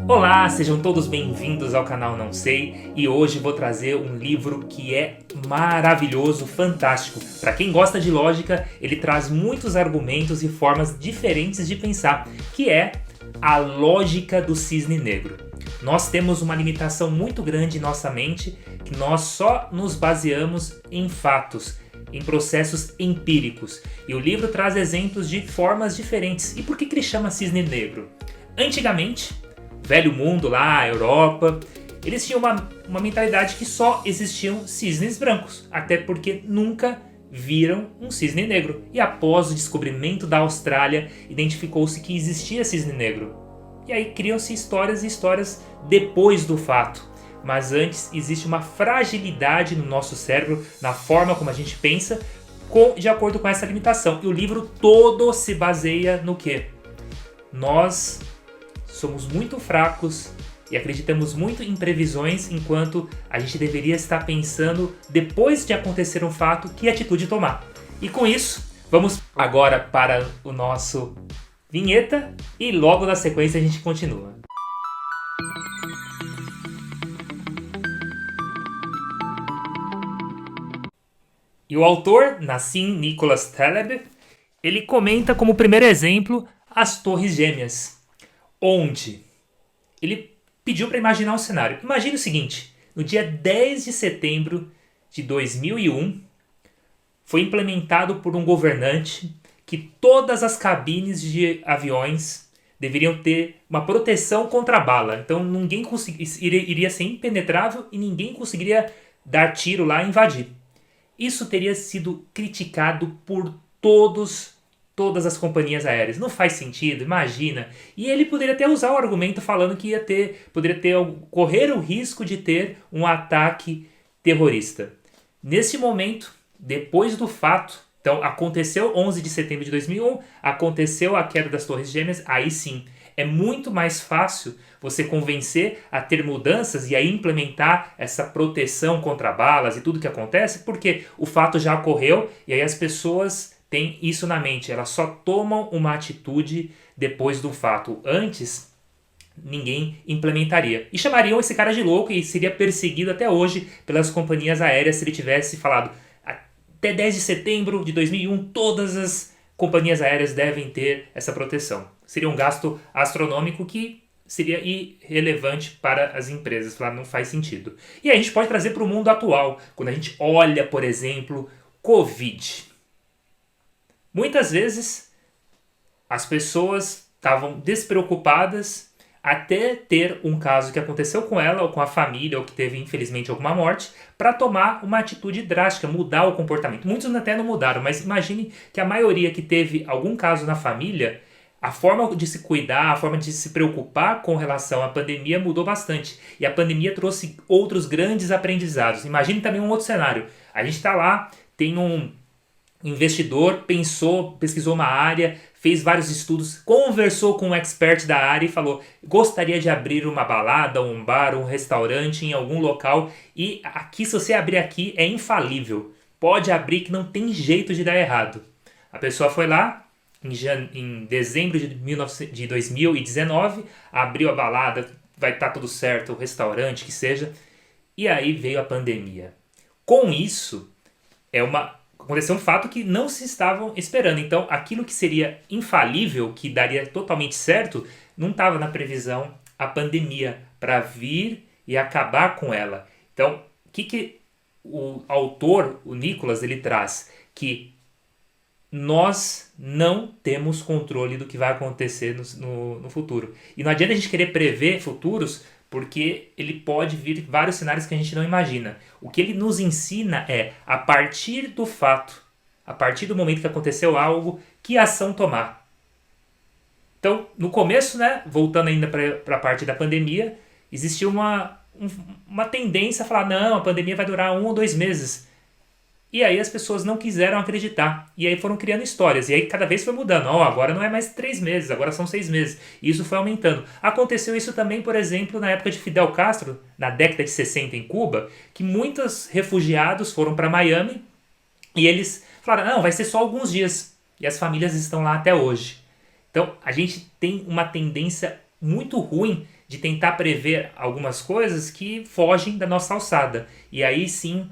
Olá, sejam todos bem-vindos ao canal Não Sei, e hoje vou trazer um livro que é maravilhoso, fantástico. Para quem gosta de lógica, ele traz muitos argumentos e formas diferentes de pensar, que é A Lógica do Cisne Negro. Nós temos uma limitação muito grande em nossa mente, que nós só nos baseamos em fatos, em processos empíricos. E o livro traz exemplos de formas diferentes. E por que ele chama cisne negro? Antigamente, velho mundo lá, a Europa, eles tinham uma mentalidade que só existiam cisnes brancos, até porque nunca viram um cisne negro. E após o descobrimento da Austrália, identificou-se que existia cisne negro. E aí criam-se histórias e histórias depois do fato. Mas antes existe uma fragilidade no nosso cérebro, na forma como a gente pensa, de acordo com essa limitação. E o livro todo se baseia no quê? Nós somos muito fracos e acreditamos muito em previsões, enquanto a gente deveria estar pensando, depois de acontecer um fato, que atitude tomar. E com isso, vamos agora para o nosso vinheta e logo na sequência a gente continua. E o autor, Nassim Nicholas Taleb, ele comenta como primeiro exemplo as Torres Gêmeas, onde ele pediu para imaginar um cenário. Imagine o seguinte: no dia 10 de setembro de 2001, foi implementado por um governante que todas as cabines de aviões deveriam ter uma proteção contra a bala. Então ninguém iria ser impenetrável e ninguém conseguiria dar tiro lá e invadir. Isso teria sido criticado por todas as companhias aéreas. Não faz sentido, imagina. E ele poderia até usar o argumento falando que correr o risco de ter um ataque terrorista. Nesse momento, depois do fato, então aconteceu 11 de setembro de 2001, aconteceu a queda das Torres Gêmeas, aí sim, é muito mais fácil você convencer a ter mudanças e a implementar essa proteção contra balas e tudo que acontece, porque o fato já ocorreu e aí as pessoas têm isso na mente. Elas só tomam uma atitude depois do fato. Antes, ninguém implementaria. E chamariam esse cara de louco e seria perseguido até hoje pelas companhias aéreas se ele tivesse falado até 10 de setembro de 2001 todas as companhias aéreas devem ter essa proteção. Seria um gasto astronômico que seria irrelevante para as empresas. Falar, não faz sentido. E aí a gente pode trazer para o mundo atual. Quando a gente olha, por exemplo, Covid. Muitas vezes as pessoas estavam despreocupadas até ter um caso que aconteceu com ela ou com a família ou que teve infelizmente alguma morte para tomar uma atitude drástica, mudar o comportamento. Muitos até não mudaram, mas imagine que a maioria que teve algum caso na família, a forma de se cuidar, a forma de se preocupar com relação à pandemia mudou bastante. E a pandemia trouxe outros grandes aprendizados. Imagine também um outro cenário. A gente está lá, tem um investidor, pesquisou uma área, fez vários estudos, conversou com um expert da área e falou: gostaria de abrir uma balada, um bar, um restaurante em algum local e aqui, se você abrir aqui, é infalível. Pode abrir que não tem jeito de dar errado. A pessoa foi lá, em dezembro de 2019, abriu a balada, vai estar tudo certo, o restaurante, que seja, e aí veio a pandemia. Com isso, aconteceu um fato que não se estavam esperando. Então, aquilo que seria infalível, que daria totalmente certo, não estava na previsão, a pandemia, para vir e acabar com ela. Então, o que o autor, o Nicholas, ele traz? Que nós não temos controle do que vai acontecer no futuro. E não adianta a gente querer prever futuros, porque ele pode vir vários cenários que a gente não imagina. O que ele nos ensina é, a partir do fato, a partir do momento que aconteceu algo, que ação tomar. Então, no começo, voltando ainda para a parte da pandemia, existia uma tendência a falar, não, a pandemia vai durar 1 ou 2 meses. E aí as pessoas não quiseram acreditar. E aí foram criando histórias. E aí cada vez foi mudando. Agora não é mais 3 meses, agora são 6 meses. E isso foi aumentando. Aconteceu isso também, por exemplo, na época de Fidel Castro, na década de 60 em Cuba, que muitos refugiados foram para Miami e eles falaram, não, vai ser só alguns dias. E as famílias estão lá até hoje. Então a gente tem uma tendência muito ruim de tentar prever algumas coisas que fogem da nossa alçada. E aí sim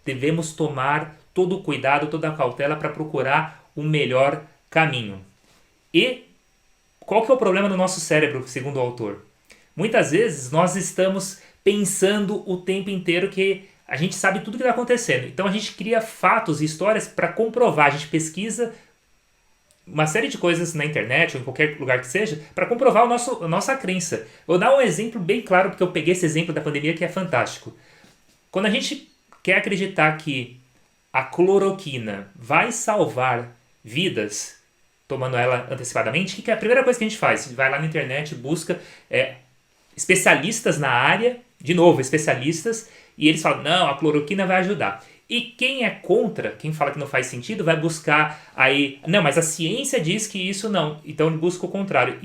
devemos tomar todo o cuidado, toda a cautela para procurar o melhor caminho. E qual que é o problema do nosso cérebro, segundo o autor? Muitas vezes nós estamos pensando o tempo inteiro que a gente sabe tudo o que está acontecendo. Então a gente cria fatos e histórias para comprovar. A gente pesquisa uma série de coisas na internet ou em qualquer lugar que seja para comprovar a nossa crença. Vou dar um exemplo bem claro, porque eu peguei esse exemplo da pandemia que é fantástico. Quando a gente quer acreditar que a cloroquina vai salvar vidas, tomando ela antecipadamente, o que é a primeira coisa que a gente faz? Vai lá na internet, busca especialistas na área, de novo, especialistas, e eles falam, não, a cloroquina vai ajudar. E quem é contra, quem fala que não faz sentido, vai buscar aí, não, mas a ciência diz que isso não, então ele busca o contrário.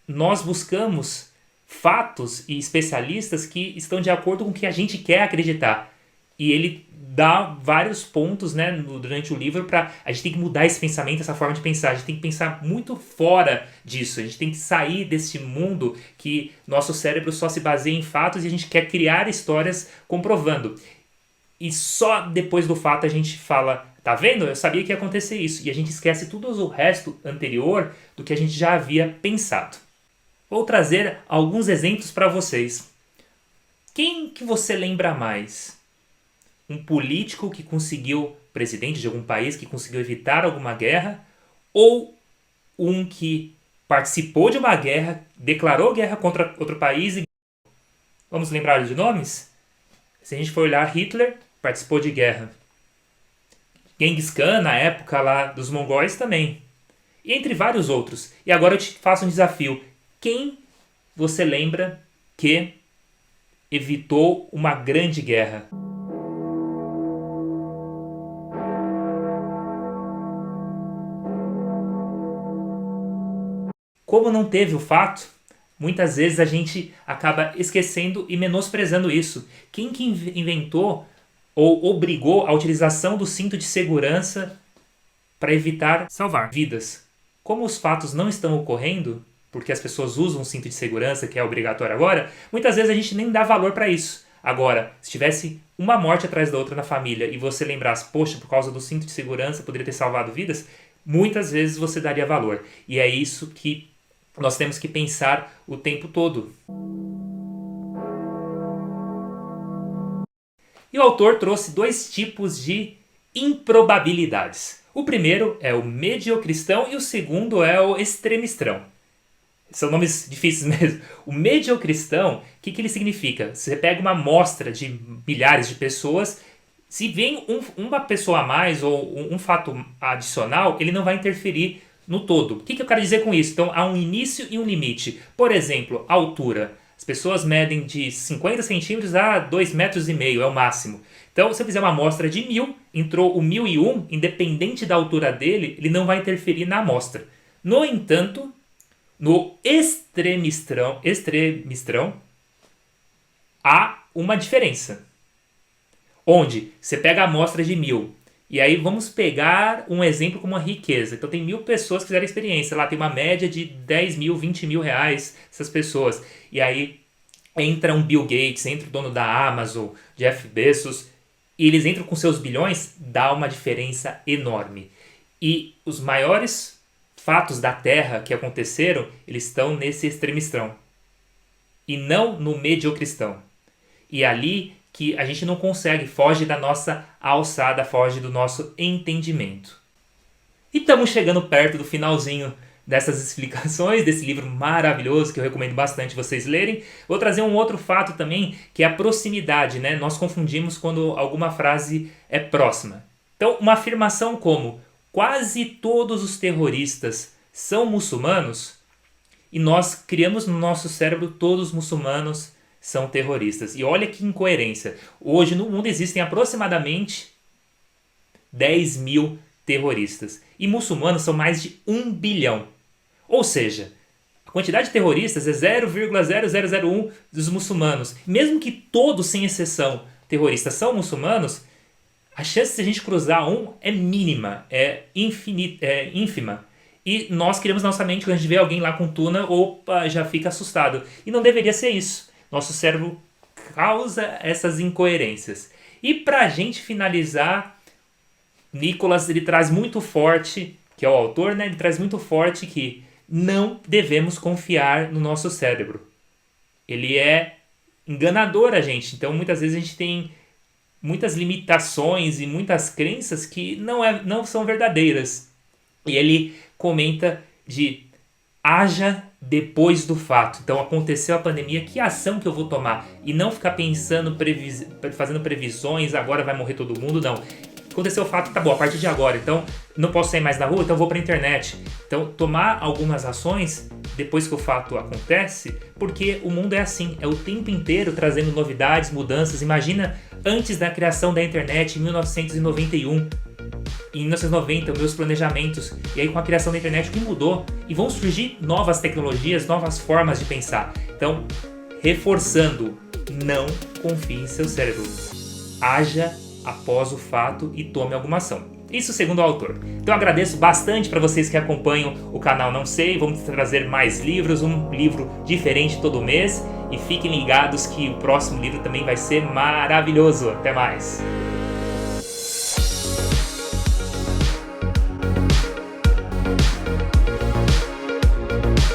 Nós buscamos fatos e especialistas que estão de acordo com o que a gente quer acreditar. E ele dá vários pontos, né, durante o livro para a gente tem que mudar esse pensamento, essa forma de pensar. A gente tem que pensar muito fora disso. A gente tem que sair desse mundo que nosso cérebro só se baseia em fatos e a gente quer criar histórias comprovando. E só depois do fato a gente fala, tá vendo? Eu sabia que ia acontecer isso. E a gente esquece tudo o resto anterior do que a gente já havia pensado. Vou trazer alguns exemplos para vocês. Quem que você lembra mais? Um político que conseguiu, presidente de algum país, que conseguiu evitar alguma guerra, ou um que participou de uma guerra, declarou guerra contra outro país e... Vamos lembrar de nomes? Se a gente for olhar, Hitler participou de guerra. Genghis Khan, na época lá dos mongóis, também. E entre vários outros. E agora eu te faço um desafio. Quem você lembra que evitou uma grande guerra? Como não teve o fato, muitas vezes a gente acaba esquecendo e menosprezando isso. Quem que inventou ou obrigou a utilização do cinto de segurança para evitar salvar vidas? Como os fatos não estão ocorrendo, porque as pessoas usam o cinto de segurança, que é obrigatório agora, muitas vezes a gente nem dá valor para isso. Agora, se tivesse uma morte atrás da outra na família e você lembrasse, poxa, por causa do cinto de segurança poderia ter salvado vidas, muitas vezes você daria valor. E é isso que nós temos que pensar o tempo todo. E o autor trouxe dois tipos de improbabilidades. O primeiro é o mediocristão e o segundo é o extremistrão. São nomes difíceis mesmo. O mediocristão, o que ele significa? Você pega uma amostra de milhares de pessoas, se vem uma pessoa a mais ou um fato adicional, ele não vai interferir no todo. O que eu quero dizer com isso? Então, há um início e um limite. Por exemplo, a altura. As pessoas medem de 50 centímetros a 2,5 metros, é o máximo. Então, se eu fizer uma amostra de 1.000, entrou o 1.001, independente da altura dele, ele não vai interferir na amostra. No entanto, no extremistrão há uma diferença. Onde você pega a amostra de 1.000, e aí vamos pegar um exemplo como uma riqueza. Então tem 1.000 pessoas que fizeram a experiência. Lá tem uma média de 10 mil, 20 mil reais essas pessoas. E aí entra um Bill Gates, entra o dono da Amazon, Jeff Bezos, e eles entram com seus bilhões, dá uma diferença enorme. E os maiores fatos da Terra que aconteceram, eles estão nesse extremistrão. E não no mediocristão. E ali que a gente não consegue, foge da nossa alçada, foge do nosso entendimento. E estamos chegando perto do finalzinho dessas explicações, desse livro maravilhoso que eu recomendo bastante vocês lerem. Vou trazer um outro fato também, que é a proximidade, né? Nós confundimos quando alguma frase é próxima. Então, uma afirmação como quase todos os terroristas são muçulmanos, e nós criamos no nosso cérebro todos os muçulmanos são terroristas. E olha que incoerência. Hoje no mundo existem aproximadamente 10 mil terroristas. E muçulmanos são mais de 1 bilhão. Ou seja, a quantidade de terroristas é 0,0001 dos muçulmanos. Mesmo que todos, sem exceção, terroristas são muçulmanos, a chance de a gente cruzar um é mínima, é ínfima. E nós criamos nossa mente, quando a gente vê alguém lá com tuna, opa, já fica assustado. E não deveria ser isso. Nosso cérebro causa essas incoerências. E pra gente finalizar, Nicholas, ele traz muito forte, que é o autor, né? Ele traz muito forte que não devemos confiar no nosso cérebro. Ele é enganador a gente. Então, muitas vezes a gente tem muitas limitações e muitas crenças que não são verdadeiras. E ele comenta de haja depois do fato. Então, aconteceu a pandemia, que ação que eu vou tomar? E não ficar pensando, fazendo previsões, agora vai morrer todo mundo, não. Aconteceu o fato, tá bom, a partir de agora, então não posso sair mais na rua, então eu vou pra internet. Então, tomar algumas ações depois que o fato acontece, porque o mundo é assim, é o tempo inteiro trazendo novidades, mudanças. Imagina antes da criação da internet, em 1991, em 1990, meus planejamentos, e aí com a criação da internet, o que mudou? E vão surgir novas tecnologias, novas formas de pensar. Então, reforçando, não confie em seu cérebro. Haja após o fato e tome alguma ação. Isso segundo o autor. Então eu agradeço bastante para vocês que acompanham o canal Não Sei. Vamos trazer mais livros, um livro diferente todo mês. E fiquem ligados que o próximo livro também vai ser maravilhoso. Até mais!